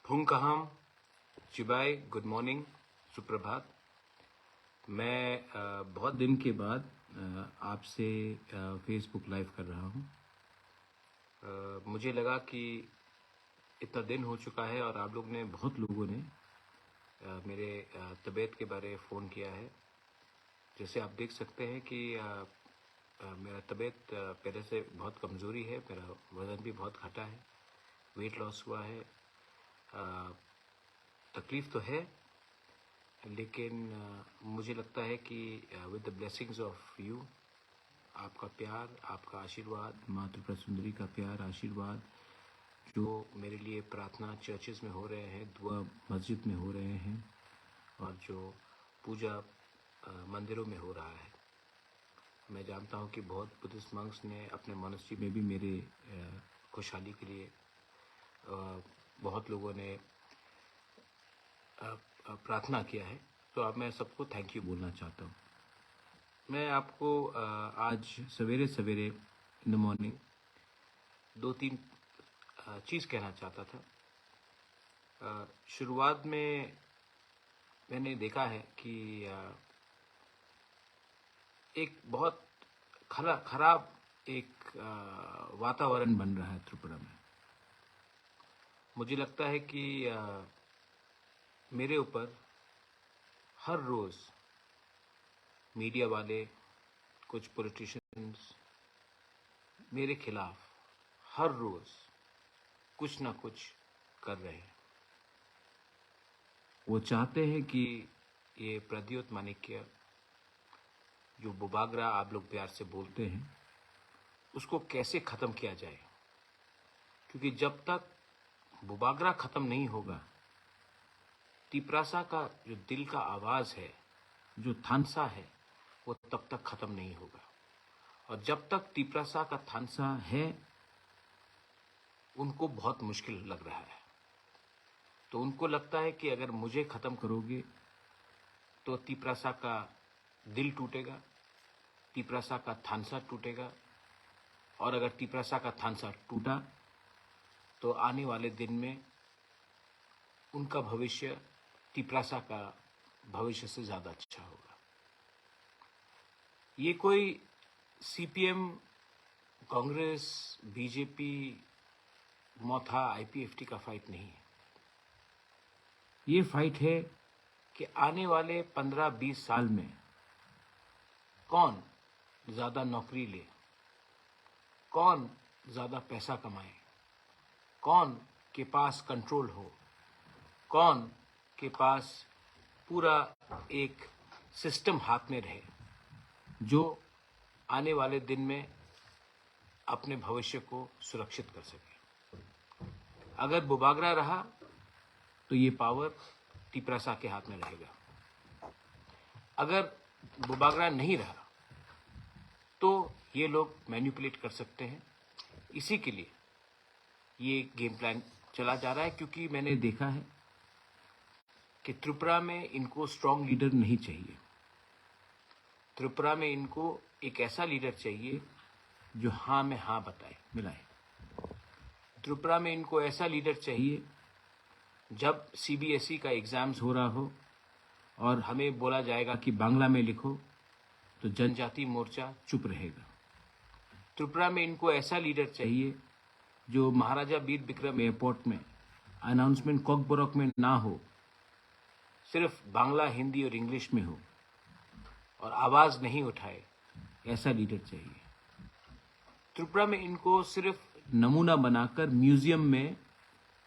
हुंकहम चिबाई, good morning, सुप्रभात। मैं बहुत दिन के बाद आपसे फेसबुक लाइव कर रहा हूँ। मुझे लगा कि इतना दिन हो चुका है और आप लोग ने बहुत लोगों ने मेरे तबीयत के बारे में फ़ोन किया है। जैसे आप देख सकते हैं कि मेरा तबीयत पहले से बहुत कमज़ोरी है, मेरा वज़न भी बहुत घटा है, वेट लॉस हुआ है। तकलीफ़ तो है, लेकिन मुझे लगता है कि with the blessings of you, आपका प्यार, आपका आशीर्वाद, माँ त्रिपुरा सुंदरी का प्यार, आशीर्वाद जो मेरे लिए प्रार्थना चर्चेस में हो रहे हैं, दुआ मस्जिद में हो रहे हैं और जो पूजा मंदिरों में हो रहा है। मैं जानता हूँ कि बहुत बुद्धिस्ट मंक्स ने अपने मॉनेस्ट्री में भी मेरे खुशहाली के लिए बहुत लोगों ने प्रार्थना किया है। तो अब मैं सबको थैंक यू बोलना चाहता हूँ। मैं आपको आज सवेरे सवेरे इन द मॉर्निंग 2-3 चीज़ कहना चाहता था। शुरुआत में मैंने देखा है कि एक बहुत खराब एक वातावरण बन रहा है त्रिपुरा में। मुझे लगता है कि मेरे ऊपर हर रोज़ मीडिया वाले, कुछ पॉलिटिशियंस मेरे खिलाफ हर रोज़ कुछ ना कुछ कर रहे हैं। वो चाहते हैं कि ये प्रद्योत माणिक्य, जो बुबागरा आप लोग प्यार से बोलते हैं, उसको कैसे ख़त्म किया जाए, क्योंकि जब तक बुबागरा ख़त्म नहीं होगा, तिपरासा का जो दिल का आवाज़ है, जो थानसा है, वो तब तक ख़त्म नहीं होगा। और जब तक तिपरासा का थानसा है, उनको बहुत मुश्किल लग रहा है। तो उनको लगता है कि अगर मुझे ख़त्म करोगे तो तिपरासा का दिल टूटेगा, तिपरासा का थानसा टूटेगा, और अगर तिपरासा का थानसा टूटा तो आने वाले दिन में उनका भविष्य तिपरासा का भविष्य से ज़्यादा अच्छा होगा। ये कोई सीपीएम, कांग्रेस, बीजेपी, मोथा, आईपीएफटी का फाइट नहीं है। ये फाइट है कि आने वाले 15-20 साल में कौन ज़्यादा नौकरी ले, कौन ज़्यादा पैसा कमाए, कौन के पास कंट्रोल हो, कौन के पास पूरा एक सिस्टम हाथ में रहे, जो आने वाले दिन में अपने भविष्य को सुरक्षित कर सके। अगर बुबागरा रहा तो ये पावर तिपरासा के हाथ में रहेगा। अगर बुबागरा नहीं रहा तो ये लोग मैनिपुलेट कर सकते हैं। इसी के लिए ये गेम प्लान चला जा रहा है, क्योंकि मैंने देखा है कि त्रिपुरा में इनको स्ट्रॉन्ग लीडर नहीं चाहिए। त्रिपुरा में इनको एक ऐसा लीडर चाहिए जो हाँ में हाँ बताए, मिलाए। त्रिपुरा में इनको ऐसा लीडर चाहिए, जब सीबीएसई का एग्ज़ाम्स हो रहा हो और हमें बोला जाएगा कि बांग्ला में लिखो, तो जनजाति मोर्चा चुप रहेगा। त्रिपुरा में इनको ऐसा लीडर चाहिए जो महाराजा बीर बिक्रम एयरपोर्ट में अनाउंसमेंट कॉकबोरक में ना हो, सिर्फ बांग्ला, हिंदी और इंग्लिश में हो और आवाज़ नहीं उठाए, ऐसा लीडर चाहिए। त्रिपुरा में इनको सिर्फ नमूना बनाकर म्यूजियम में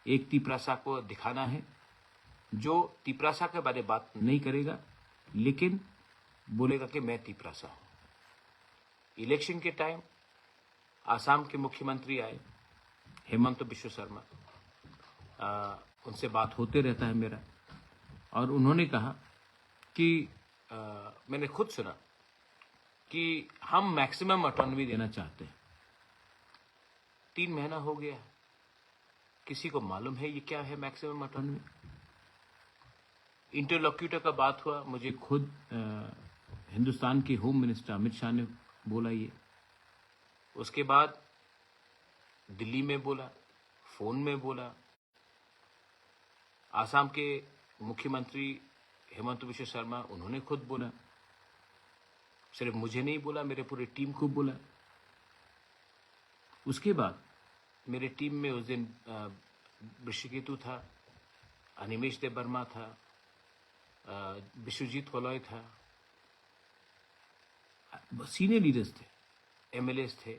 एक तिपरासा को दिखाना है, जो तिपरासा के बारे में बात नहीं करेगा, लेकिन बोलेगा कि मैं तिपरासा हूँ। इलेक्शन के टाइम आसाम के मुख्यमंत्री आए, हेमंत बिश्व शर्मा, उनसे बात होते रहता है मेरा, और उन्होंने कहा कि मैंने खुद सुना कि हम मैक्सिमम ऑटोनॉमी देना चाहते हैं। 3 महीना हो गया, किसी को मालूम है ये क्या है मैक्सिमम ऑटोनॉमी? इंटरलॉक्यूटर का बात हुआ, मुझे खुद हिंदुस्तान के होम मिनिस्टर अमित शाह ने बोला ये। उसके बाद दिल्ली में बोला, फ़ोन में बोला, आसाम के मुख्यमंत्री हेमंत बिश्व शर्मा, उन्होंने खुद बोला, सिर्फ मुझे नहीं बोला, मेरे पूरे टीम को बोला। उसके बाद मेरे टीम में उस दिन ऋषिकेतु था, अनिमेश देव वर्मा था, विश्वजीत कोलॉय था, सीनियर लीडर्स थे, एमएलएस थे।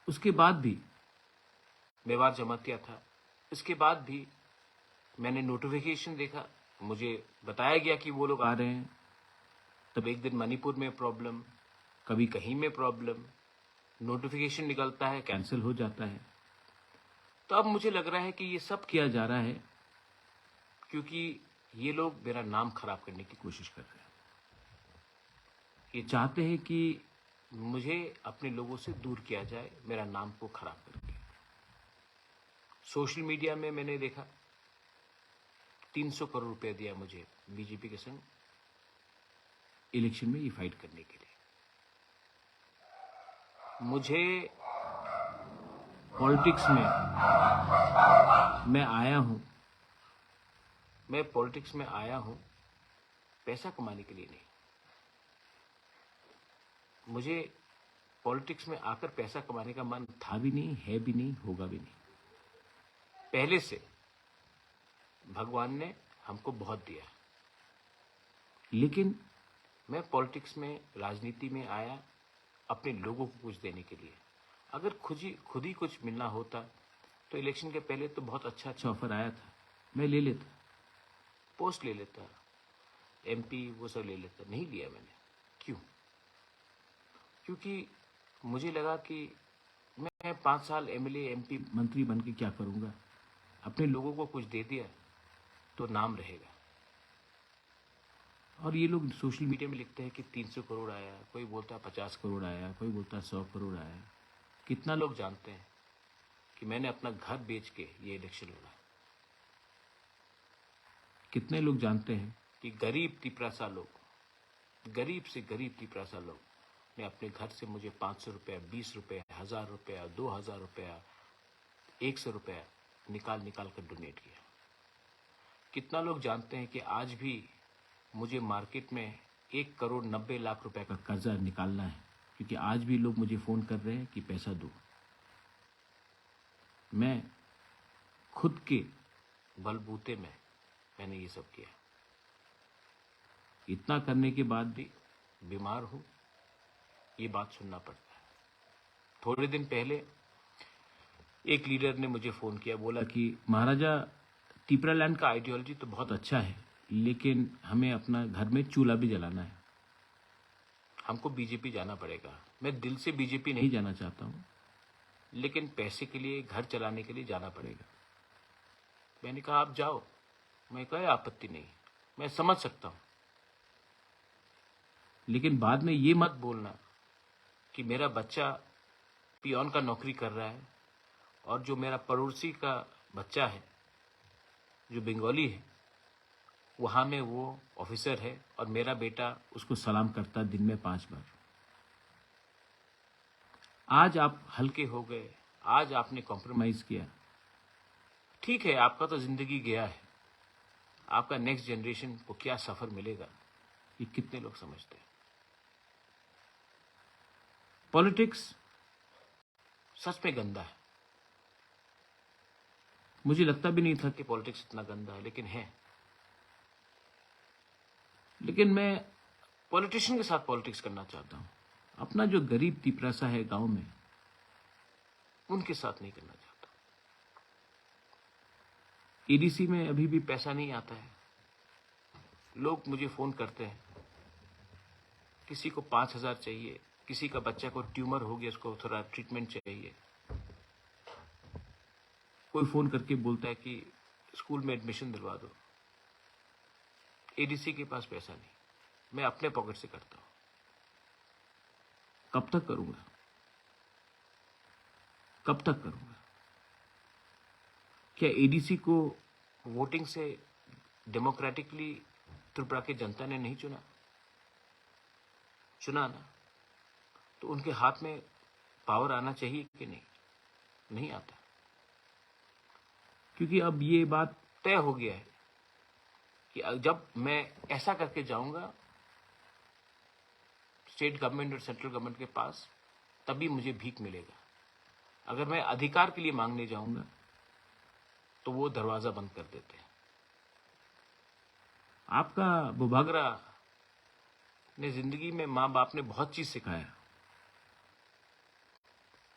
उसके बाद भी मेवार जमातिया था। इसके बाद भी मैंने नोटिफिकेशन देखा, मुझे बताया गया कि वो लोग आ रहे हैं। तब एक दिन मणिपुर में प्रॉब्लम, कभी कहीं में प्रॉब्लम, नोटिफिकेशन निकलता है, कैंसिल हो जाता है। तो अब मुझे लग रहा है कि ये सब किया जा रहा है क्योंकि ये लोग मेरा नाम खराब करने की कोशिश कर रहे हैं। ये चाहते हैं कि मुझे अपने लोगों से दूर किया जाए, मेरा नाम को खराब करके। सोशल मीडिया में मैंने देखा 300 करोड़ रुपए दिया मुझे बीजेपी के संग इलेक्शन में ये फाइट करने के लिए। मुझे पॉलिटिक्स में मैं पॉलिटिक्स में आया हूं पैसा कमाने के लिए नहीं। मुझे पॉलिटिक्स में आकर पैसा कमाने का मन था भी नहीं, है भी नहीं, होगा भी नहीं। पहले से भगवान ने हमको बहुत दिया, लेकिन मैं पॉलिटिक्स में, राजनीति में आया अपने लोगों को कुछ देने के लिए। अगर खुद ही कुछ मिलना होता तो इलेक्शन के पहले तो बहुत अच्छा ऑफर आया था, मैं ले लेता, पोस्ट ले लेता, एमपी वो सब ले लेता। नहीं लिया मैंने। क्यों? क्योंकि मुझे लगा कि मैं 5 साल एमएलए, एमपी, मंत्री बन के क्या करूंगा। अपने लोगों को कुछ दे दिया तो नाम रहेगा। और ये लोग सोशल मीडिया में लिखते हैं कि 300 करोड़ आया, कोई बोलता है 50 करोड़ आया, कोई बोलता है 100 करोड़ आया। कितना लोग जानते हैं कि मैंने अपना घर बेच के ये इलेक्शन लड़ा? कितने लोग जानते हैं कि गरीब तिपरासा लोग, गरीब से गरीब तिपरासा लोग ने अपने घर से मुझे 500 रुपया, 20 रुपया, 1000 रुपया, 2000 रुपया, 100 रुपया निकाल कर डोनेट किया? कितना लोग जानते हैं कि आज भी मुझे मार्केट में 1,90,00,000 रुपए का कर्जा निकालना है, क्योंकि आज भी लोग मुझे फोन कर रहे हैं कि पैसा दो। मैं खुद के बलबूते में मैंने ये सब किया। इतना करने के बाद भी बीमार हूं, ये बात सुनना पड़ता है। थोड़े दिन पहले एक लीडर ने मुझे फोन किया, बोला कि महाराजा तिपरालैंड का आइडियोलॉजी तो बहुत अच्छा है, लेकिन हमें अपना घर में चूल्हा भी जलाना है, हमको बीजेपी जाना पड़ेगा। मैं दिल से बीजेपी नहीं जाना चाहता हूं, लेकिन पैसे के लिए, घर चलाने के लिए जाना पड़ेगा। मैंने कहा आप जाओ, मैं कोई आपत्ति नहीं, मैं समझ सकता हूं, लेकिन बाद में ये मत बोलना कि मेरा बच्चा पियोन का नौकरी कर रहा है और जो मेरा पड़ोसी का बच्चा है जो बंगाली है, वहां में वो ऑफिसर है और मेरा बेटा उसको सलाम करता दिन में 5 बार। आज आप हल्के हो गए, आज आपने कॉम्प्रोमाइज किया, ठीक है, आपका तो जिंदगी गया है। आपका नेक्स्ट जनरेशन को क्या सफर मिलेगा, ये कितने लोग समझते हैं? पॉलिटिक्स सच में गंदा है। मुझे लगता भी नहीं था कि पॉलिटिक्स इतना गंदा है, लेकिन है। लेकिन मैं पॉलिटिशियन के साथ पॉलिटिक्स करना चाहता हूं। अपना जो गरीब तिपरासा है गांव में, उनके साथ नहीं करना चाहता। एडीसी में अभी भी पैसा नहीं आता है। लोग मुझे फोन करते हैं, किसी को 5,000 चाहिए, किसी का बच्चा को ट्यूमर हो गया, उसको थोड़ा ट्रीटमेंट चाहिए। कोई फोन करके बोलता है कि स्कूल में एडमिशन दिलवा दो। एडीसी के पास पैसा नहीं, मैं अपने पॉकेट से करता हूं। कब तक करूंगा? कब तक करूंगा? क्या एडीसी को वोटिंग से डेमोक्रेटिकली त्रिपुरा की जनता ने नहीं चुना? चुना ना, तो उनके हाथ में पावर आना चाहिए कि नहीं? नहीं आता। क्योंकि अब ये बात तय हो गया है कि जब मैं ऐसा करके जाऊंगा स्टेट गवर्नमेंट और सेंट्रल गवर्नमेंट के पास, तभी मुझे भीख मिलेगा। अगर मैं अधिकार के लिए मांगने जाऊंगा तो वो दरवाजा बंद कर देते हैं। आपका बुभागरा ने जिंदगी में माँ बाप ने बहुत चीज सिखाया।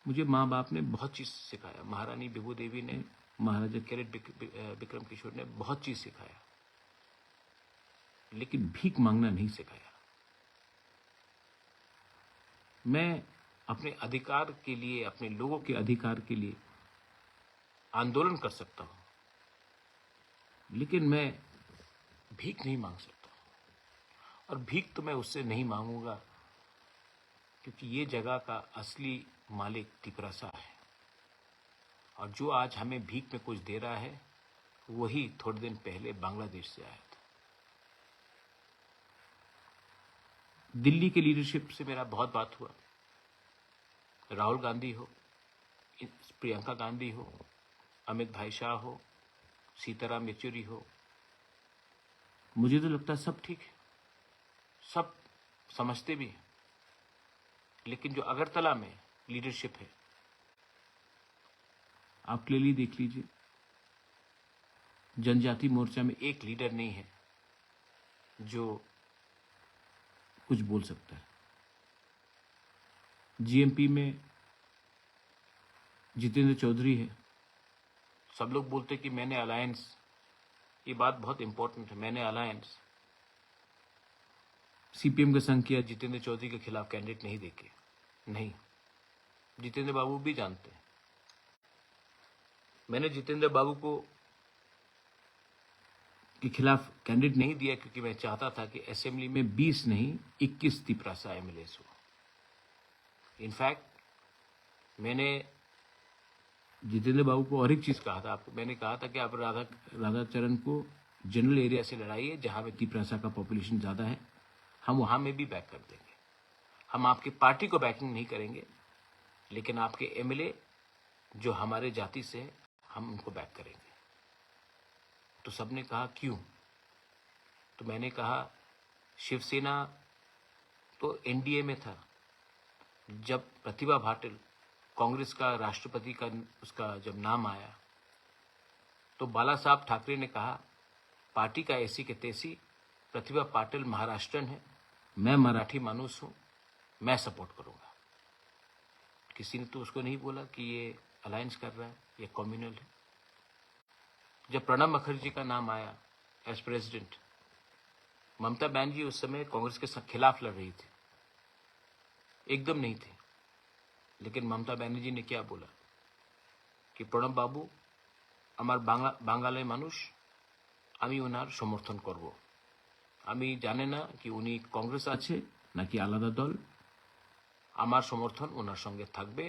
मुझे माँ बाप ने बहुत चीज सिखाया। महारानी विभू देवी ने, महाराजा कैरेट विक्रम किशोर ने बहुत चीज सिखाया, लेकिन भीख मांगना नहीं सिखाया। मैं अपने अधिकार के लिए, अपने लोगों के अधिकार के लिए आंदोलन कर सकता हूं, लेकिन मैं भीख नहीं मांग सकता। और भीख तो मैं उससे नहीं मांगूंगा, क्योंकि ये जगह का असली मालिक तिपरासा है। और जो आज हमें भीख में कुछ दे रहा है, वही थोड़े दिन पहले बांग्लादेश से आया था। दिल्ली के लीडरशिप से मेरा बहुत बात हुआ। राहुल गांधी हो, प्रियंका गांधी हो, अमित भाई शाह हो, सीताराम येचुरी हो, मुझे तो लगता है सब ठीक है, सब समझते भी हैं। लेकिन जो अगरतला में लीडरशिप है, आप क्लियरली देख लीजिए, जनजाति मोर्चा में एक लीडर नहीं है जो कुछ बोल सकता है। जीएमपी में जितेंद्र चौधरी है। सब लोग बोलते कि मैंने अलायंस, ये बात बहुत इंपॉर्टेंट है, मैंने अलायंस सीपीएम का संग किया जितेंद्र चौधरी के खिलाफ कैंडिडेट नहीं देके। नहीं, जितेंद्र बाबू भी जानते हैं। मैंने जितेंद्र बाबू को के खिलाफ कैंडिडेट नहीं दिया क्योंकि मैं चाहता था कि असेंबली में 20 नहीं 21 तिपरासा एमएलएस हो। इनफैक्ट मैंने जितेंद्र बाबू को और एक चीज कहा था आपको, मैंने कहा था कि आप राधाचरण को जनरल एरिया से लड़ाइए जहां पे तिपरासा का पॉपुलेशन ज्यादा है, हम वहां में भी बैक कर देंगे। हम आपकी पार्टी को बैकिंग नहीं करेंगे, लेकिन आपके एमएलए जो हमारे जाति से है, हम उनको बैक करेंगे। तो सबने कहा क्यों? तो मैंने कहा शिवसेना तो एनडीए में था। जब प्रतिभा पाटिल कांग्रेस का राष्ट्रपति का उसका जब नाम आया, तो बाला साहब ठाकरे ने कहा पार्टी का ऐसी के तैसी, प्रतिभा पाटिल महाराष्ट्रन है, मैं मराठी मानुस हूं, मैं सपोर्ट करूंगा। किसी ने तो उसको नहीं बोला कि ये अलायंस कर रहा है, ये कम्युनल है। जब प्रणब मुखर्जी का नाम आया एज प्रेसिडेंट, ममता बनर्जी उस समय कांग्रेस के खिलाफ लड़ रही थी, एकदम नहीं थे। लेकिन ममता बनर्जी ने क्या बोला कि प्रणब बाबू আমার বাঙালি মানুষ, আমি ওনার সমর্থন করব। আমি জানি না कि উনি कांग्रेस আছে নাকি আলাদা দল, আমার সমর্থন ওনার সঙ্গে থাকবে।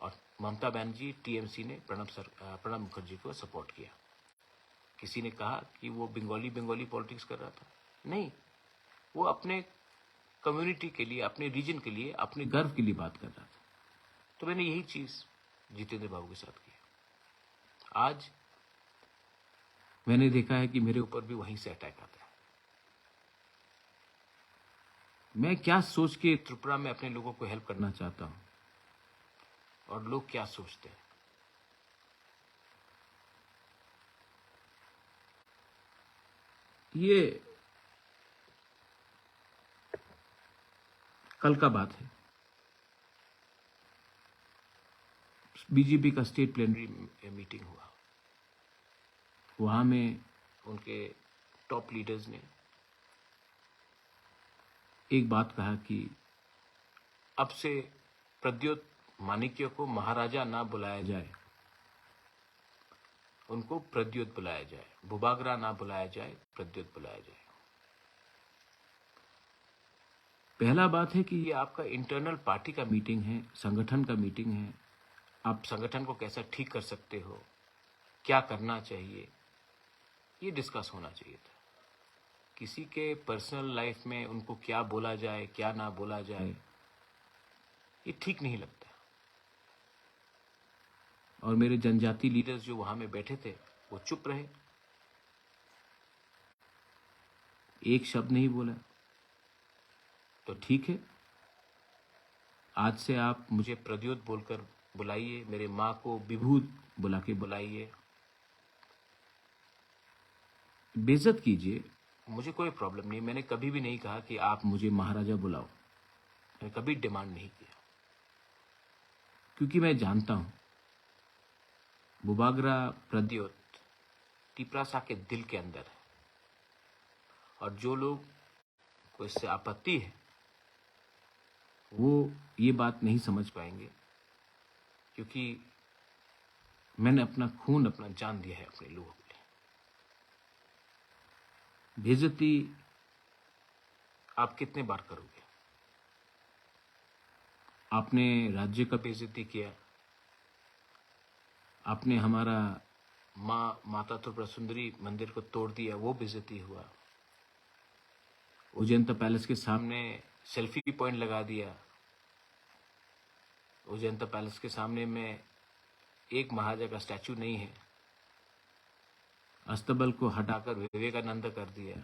और ममता बनर्जी टीएमसी ने प्रणब मुखर्जी को सपोर्ट किया। किसी ने कहा कि वो बंगाली पॉलिटिक्स कर रहा था, नहीं, वो अपने कम्युनिटी के लिए, अपने रीजन के लिए, अपने गर्व के लिए बात कर रहा था। तो मैंने यही चीज जितेंद्र बाबू के साथ की। आज मैंने देखा है कि मेरे ऊपर भी वहीं से अटैक आता है। मैं क्या सोच के त्रिपुरा में अपने लोगों को हेल्प करना चाहता हूं और लोग क्या सोचते हैं। ये कल का बात है। बीजेपी का स्टेट प्लेनरी मीटिंग हुआ। वहां में उनके टॉप लीडर्स ने एक बात कहा कि अब से प्रद्योत माणिक्य को महाराजा ना बुलाया जाए, उनको प्रद्योत बुलाया जाए, बुबागरा ना बुलाया जाए, प्रद्योत बुलाया जाए। पहला बात है कि ये आपका इंटरनल पार्टी का मीटिंग है, संगठन का मीटिंग है। आप संगठन को कैसा ठीक कर सकते हो, क्या करना चाहिए, ये डिस्कस होना चाहिए था। किसी के पर्सनल लाइफ में उनको क्या बोला जाए, क्या ना बोला जाए, ये ठीक नहीं लगता। और मेरे जनजाति लीडर्स जो वहां में बैठे थे वो चुप रहे, एक शब्द नहीं बोला। तो ठीक है, आज से आप मुझे प्रद्योत बोलकर बुलाइए, मेरे माँ को विभूत बुला के बुलाइए, बेइज्जत कीजिए, मुझे कोई प्रॉब्लम नहीं। मैंने कभी भी नहीं कहा कि आप मुझे महाराजा बुलाओ, मैंने कभी डिमांड नहीं किया, क्योंकि मैं जानता हूं बुबागरा प्रद्योत टिपरासा के दिल के अंदर है, और जो लोग को इससे आपत्ति है वो ये बात नहीं समझ पाएंगे, क्योंकि मैंने अपना खून, अपना जान दिया है अपने लोगों के लिए। बेइज्जती आप कितने बार करोगे? आपने राज्य का बेइज्जती किया, आपने हमारा माता त्रिपुरा सुंदरी मंदिर को तोड़ दिया, वो बेइज्जती हुआ। उजैंता पैलेस के सामने सेल्फी पॉइंट लगा दिया। उजैंता पैलेस के सामने में एक महाराजा का स्टैचू नहीं है, अस्तबल को हटाकर विवेकानंद कर दिया,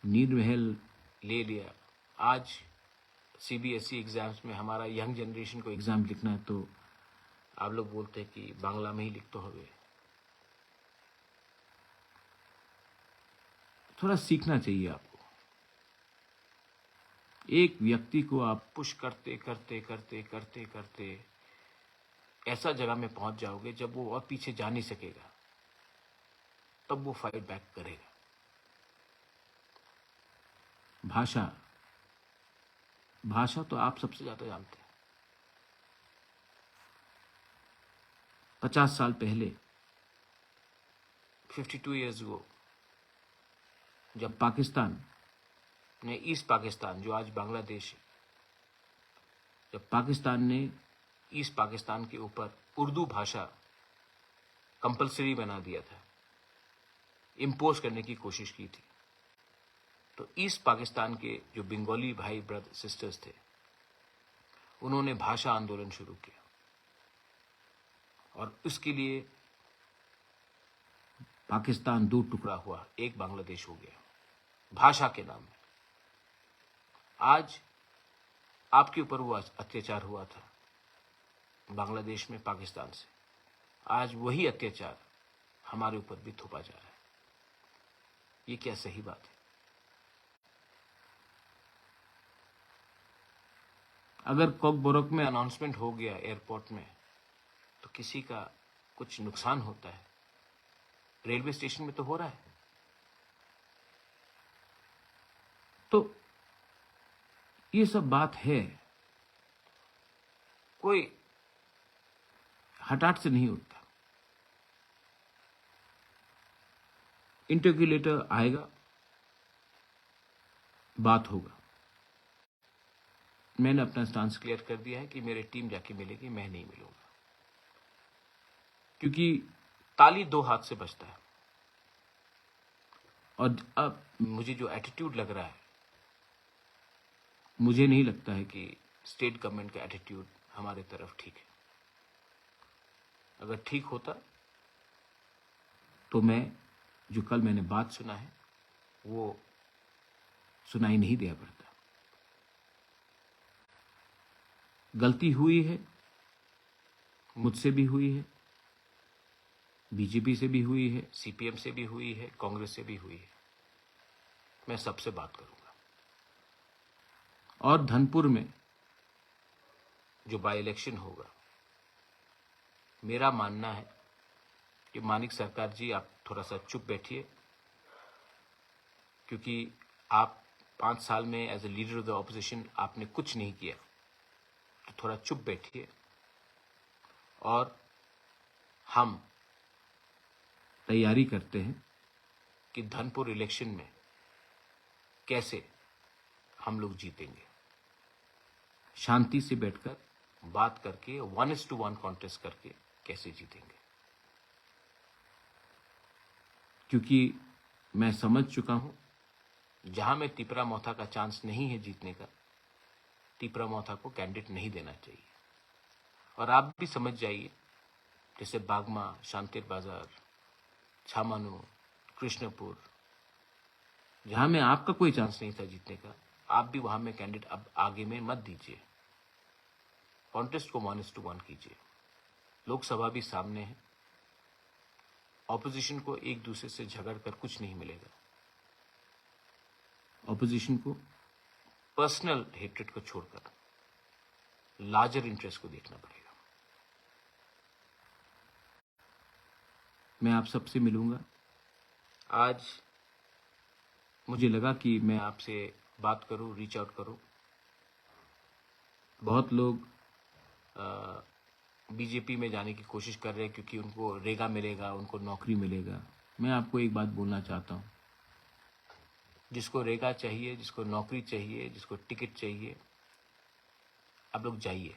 नीर महल ले लिया। आज सीबीएसई एग्जाम्स में हमारा यंग जनरेशन को एग्जाम लिखना है तो आप लोग बोलते हैं कि बांग्ला में ही लिख तो होवे। थोड़ा सीखना चाहिए आपको। एक व्यक्ति को आप पुश करते करते करते करते करते ऐसा जगह में पहुंच जाओगे जब वो और पीछे जा नहीं सकेगा, तब वो फाइट बैक करेगा। भाषा तो आप सबसे ज्यादा जानते हैं। 50 साल पहले, 52 years ago, जब पाकिस्तान ने ईस्ट पाकिस्तान, जो आज बांग्लादेश है, जब पाकिस्तान ने ईस्ट पाकिस्तान के ऊपर उर्दू भाषा कंपलसरी बना दिया था, इम्पोज करने की कोशिश की थी, तो ईस्ट पाकिस्तान के जो बंगाली भाई ब्रदर सिस्टर्स थे, उन्होंने भाषा आंदोलन शुरू किया, और उसके लिए पाकिस्तान दो टुकड़ा हुआ, एक बांग्लादेश हो गया, भाषा के नाम में। आज आपके ऊपर वो अत्याचार हुआ था बांग्लादेश में पाकिस्तान से, आज वही अत्याचार हमारे ऊपर भी थोपा जा रहा है। ये क्या सही बात है? अगर कॉकबोरोक में अनाउंसमेंट हो गया एयरपोर्ट में तो किसी का कुछ नुकसान होता है, रेलवे स्टेशन में तो हो रहा है। तो ये सब बात है, कोई हठात से नहीं उठता। इंटरक्यूलेटर आएगा, बात होगा। मैंने अपना स्टांस क्लियर कर दिया है कि मेरी टीम जाके मिलेगी, मैं नहीं मिलूंगा, क्योंकि ताली दो हाथ से बजता है। और अब मुझे जो एटीट्यूड लग रहा है, मुझे नहीं लगता है कि स्टेट गवर्नमेंट का एटीट्यूड हमारे तरफ ठीक है। अगर ठीक होता तो मैं जो कल मैंने बात सुना है वो सुनाई नहीं दिया पड़ता। गलती हुई है, मुझसे भी हुई है, बीजेपी से भी हुई है, सीपीएम से भी हुई है, कांग्रेस से भी हुई है। मैं सबसे बात करूंगा। और धनपुर में जो बाई इलेक्शन होगा, मेरा मानना है कि मानिक सरकार जी, आप थोड़ा सा चुप बैठिए, क्योंकि आप 5 साल में as a leader of the opposition आपने कुछ नहीं किया, तो थोड़ा चुप बैठिए और हम तैयारी करते हैं कि धनपुर इलेक्शन में कैसे हम लोग जीतेंगे। शांति से बैठकर बात करके 1:1 कॉन्टेस्ट करके कैसे जीतेंगे, क्योंकि मैं समझ चुका हूं, जहां में तिपरा मोथा का चांस नहीं है जीतने का, तिपरा मोथा को कैंडिडेट नहीं देना चाहिए। और आप भी समझ जाइए, जैसे बागमा, शांतिर बाजार, छामानू, कृष्णपुर, जहां में आपका कोई चांस नहीं था जीतने का, आप भी वहां में कैंडिडेट अब आगे में मत दीजिए। कॉन्टेस्ट को 1:1 कीजिए। लोकसभा भी सामने है। ऑपोजिशन को एक दूसरे से झगड़ कर कुछ नहीं मिलेगा। ऑपोजिशन को पर्सनल हेट्रेड को छोड़कर लार्जर इंटरेस्ट को देखना पड़ेगा। मैं आप सबसे मिलूंगा। आज मुझे लगा कि मैं आपसे बात करूं, रीच आउट करूं। बहुत लोग बीजेपी में जाने की कोशिश कर रहे हैं क्योंकि उनको रेगा मिलेगा, उनको नौकरी मिलेगा। मैं आपको एक बात बोलना चाहता हूं, जिसको रेगा चाहिए, जिसको नौकरी चाहिए, जिसको टिकट चाहिए, आप लोग जाइए।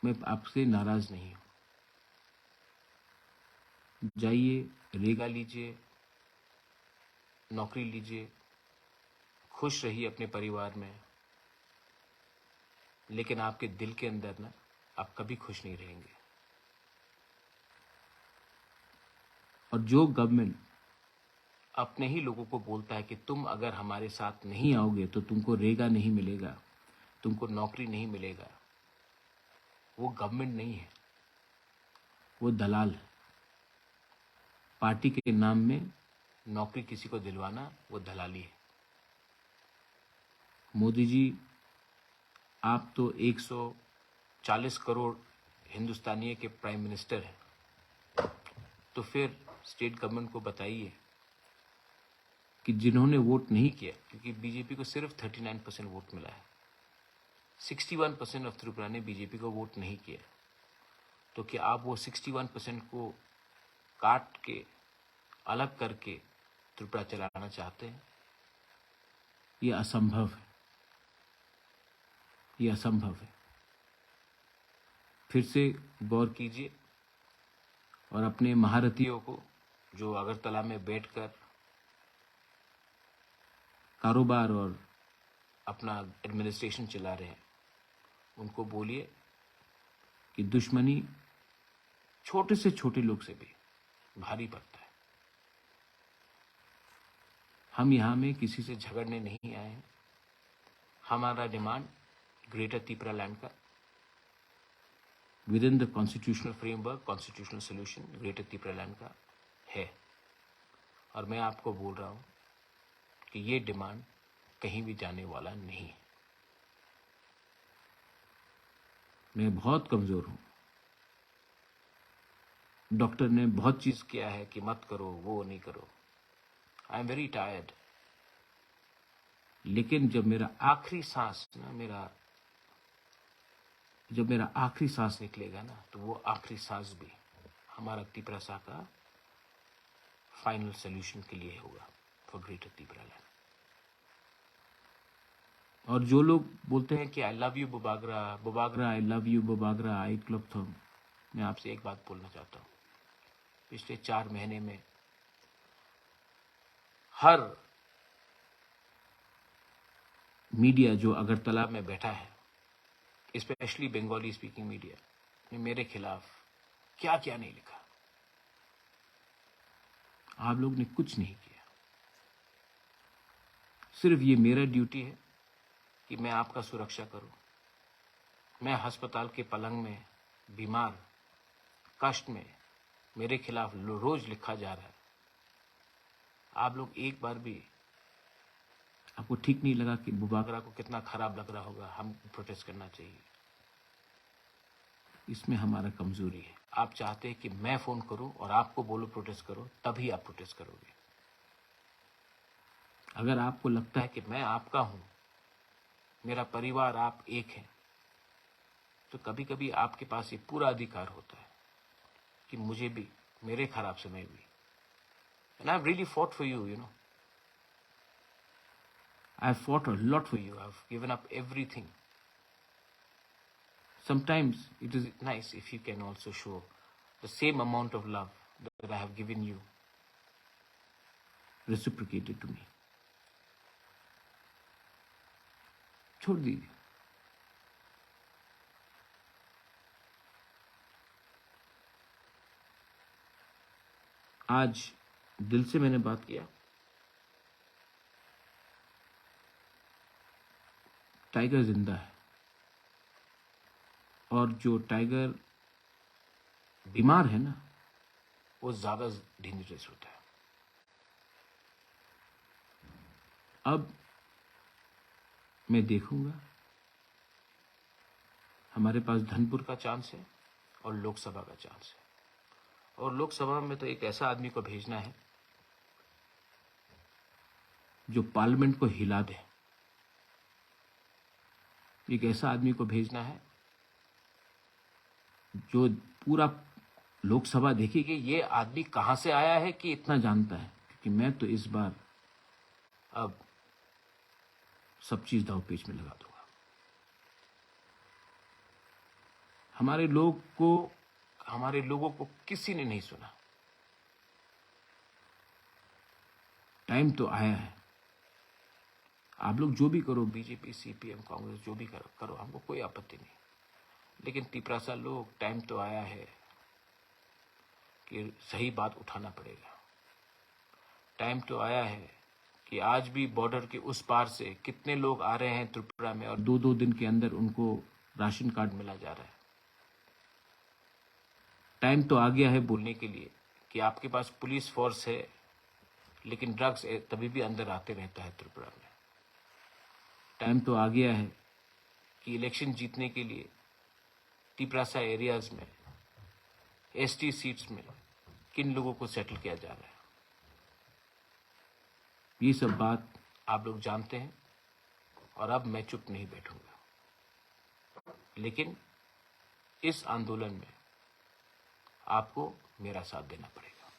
मैं आपसे नाराज नहीं हूं। जाइए, रेगा लीजिए, नौकरी लीजिए, खुश रहिए अपने परिवार में, लेकिन आपके दिल के अंदर ना आप कभी खुश नहीं रहेंगे। और जो गवर्नमेंट अपने ही लोगों को बोलता है कि तुम अगर हमारे साथ नहीं आओगे तो तुमको रेगा नहीं मिलेगा, तुमको नौकरी नहीं मिलेगा, वो गवर्नमेंट नहीं है, वो दलाल है। पार्टी के नाम में नौकरी किसी को दिलवाना वो दलाली है। मोदी जी, आप तो 140 करोड़ हिंदुस्तानियों के प्राइम मिनिस्टर हैं, तो फिर स्टेट गवर्नमेंट को बताइए कि जिन्होंने वोट नहीं किया, क्योंकि बीजेपी को सिर्फ 39% वोट मिला है, 61% ऑफ त्रिपुरा ने बीजेपी को वोट नहीं किया, तो क्या आप वो 61% को काट के अलग करके त्रिपुरा चलाना चाहते हैं? ये असंभव है, ये असंभव है। फिर से गौर कीजिए और अपने महारथियों को जो अगरतला में बैठकर कारोबार और अपना एडमिनिस्ट्रेशन चला रहे हैं, उनको बोलिए कि दुश्मनी छोटे से छोटे लोग से भी भारी पड़ता है। हम यहां में किसी से झगड़ने नहीं आए हैं। हमारा डिमांड ग्रेटर त्रिपुरा लैंड का with in the constitutional framework, constitutional solution greater Tripura land का है। और मैं आपको बोल रहा हूं कि ये डिमांड कहीं भी जाने वाला नहीं है। मैं बहुत कमजोर हूं। डॉक्टर ने बहुत चीज किया है कि मत करो, वो नहीं करो। I am very tired. लेकिन जब मेरा आखिरी सांस निकलेगा ना, तो वो आखिरी सांस भी हमारा त्रिपुरा का फाइनल सोल्यूशन के लिए होगा फॉर ग्रेटर त्रिपुरा लैंड। और जो लोग बोलते हैं कि आई लव यू बुबागरा, आई लव यू बुबागरा, आई क्लोपथम, मैं आपसे एक बात बोलना चाहता हूं। पिछले 4 महीने में हर मीडिया जो अगरतला में बैठा है, स्पेशली बंगाली स्पीकिंग मीडिया, ने मेरे खिलाफ क्या क्या नहीं लिखा। आप लोग ने कुछ नहीं किया। सिर्फ ये मेरा ड्यूटी है कि मैं आपका सुरक्षा करूं। मैं अस्पताल के पलंग में बीमार, कष्ट में, मेरे खिलाफ रोज लिखा जा रहा है। आप लोग एक बार भी, आपको ठीक नहीं लगा कि बुबागरा को कितना खराब लग रहा होगा, हम प्रोटेस्ट करना चाहिए। इसमें हमारा कमजोरी है। आप चाहते हैं कि मैं फोन करूं और आपको बोलो प्रोटेस्ट करो, तभी आप प्रोटेस्ट करोगे। अगर आपको लगता है कि मैं आपका हूं, मेरा परिवार आप एक है, तो कभी कभी आपके पास ये पूरा अधिकार होता है कि मुझे भी, मेरे खराब समय भी, and I've really fought for you, you know. I've fought a lot for you. I've given up everything. Sometimes it is nice if you can also show the same amount of love that I have given you, reciprocated to me. छोड़ दीजिए। आज दिल से मैंने बात किया। Tiger जिंदा है और जो टाइगर बीमार है ना, वो ज्यादा डेंजरस होता है। अब मैं देखूंगा, हमारे पास धनपुर का चांस है और लोकसभा का चांस है। और लोकसभा में तो एक ऐसा आदमी को भेजना है जो पार्लियामेंट को हिला दे। एक ऐसा आदमी को भेजना है जो पूरा लोकसभा देखी कि ये आदमी कहां से आया है कि इतना जानता है। क्योंकि मैं तो इस बार अब सब चीज दांव पेच में लगा दूंगा। हमारे लोगों को किसी ने नहीं सुना। टाइम तो आया है। आप लोग जो भी करो, बीजेपी, सीपीएम, कांग्रेस, जो भी करो, हमको कोई आपत्ति नहीं। लेकिन तिपरासा लोग, टाइम तो आया है कि सही बात उठाना पड़ेगा। टाइम तो आया है कि आज भी बॉर्डर के उस पार से कितने लोग आ रहे हैं त्रिपुरा में और 2-2 दिन के अंदर उनको राशन कार्ड मिला जा रहा है। टाइम तो आ गया है बोलने के लिए कि आपके पास पुलिस फोर्स है, लेकिन ड्रग्स तभी भी अंदर आते रहता है त्रिपुरा में। टाइम तो आ गया है कि इलेक्शन जीतने के लिए तिपरासा एरियाज में, एसटी सीट्स में किन लोगों को सेटल किया जा रहा है। ये सब बात आप लोग जानते हैं और अब मैं चुप नहीं बैठूंगा। लेकिन इस आंदोलन में आपको मेरा साथ देना पड़ेगा।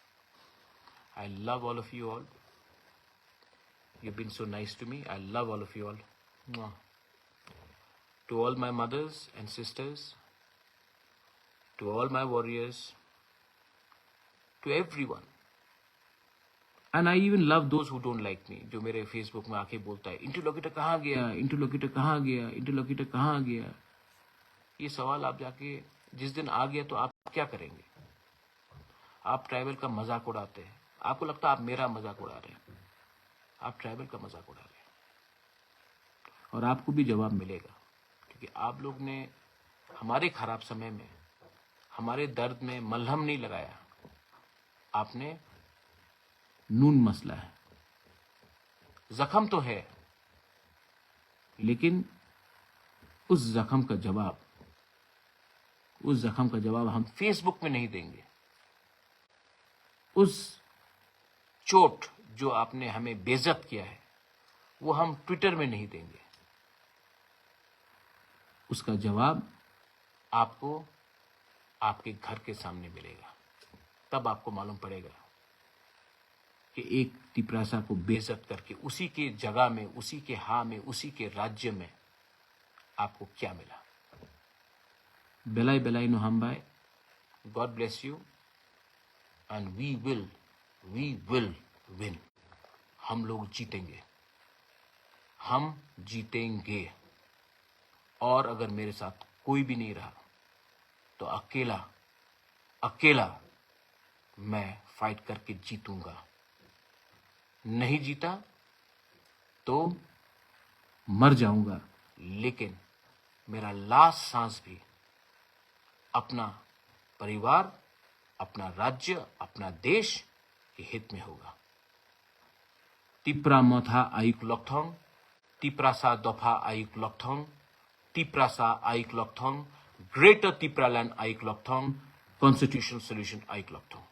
I love all of you all. You've been so nice to me. I love all of you all. Mwah. To all my mothers and sisters, to all my warriors, to everyone. And I even love those who don't like me. जो मेरे Facebook में आके बोलता है interlocutor कहाँ गया, interlocutor कहाँ गया, इंटरलोकेटर कहाँ गया। ये सवाल आप जाके जिस दिन आ गया तो आप क्या करेंगे? आप ट्राइबल का मजाक उड़ाते हैं। आपको लगता है आप मेरा मजाक उड़ा रहे हैं। आप ट्राइबल का मजाक उड़ा रहे हैं और आपको भी जवाब मिलेगा। क्योंकि आप लोग ने हमारे खराब समय में, हमारे दर्द में मलहम नहीं लगाया, आपने नून मसला है। जख्म तो है, लेकिन उस जख्म का जवाब हम फेसबुक में नहीं देंगे। उस चोट जो आपने हमें बेइज्जत किया है, वो हम ट्विटर में नहीं देंगे। उसका जवाब आपको आपके घर के सामने मिलेगा। तब आपको मालूम पड़ेगा कि एक तिपरासा को बेइज्जत करके उसी के जगह में, उसी के हाँ में, उसी के राज्य में आपको क्या मिला। बेलाई बेलाई नो हमबाई। God bless you and we will win. हम लोग जीतेंगे, हम जीतेंगे। और अगर मेरे साथ कोई भी नहीं रहा तो अकेला मैं फाइट करके जीतूंगा। नहीं जीता तो मर जाऊंगा, लेकिन मेरा लास्ट सांस भी अपना परिवार, अपना राज्य, अपना देश के हित में होगा। तिप्रा मथा आयुक लॉकथोंग, तिप्रासा दफा आयुक लॉकथोंग, तिप्रासा आयुक लॉकथोंग, ग्रेटर तिप्रालैंड आयुक लॉकथोंग, कॉन्स्टिट्यूशनल सॉल्यूशन आयुक लॉकथोंग।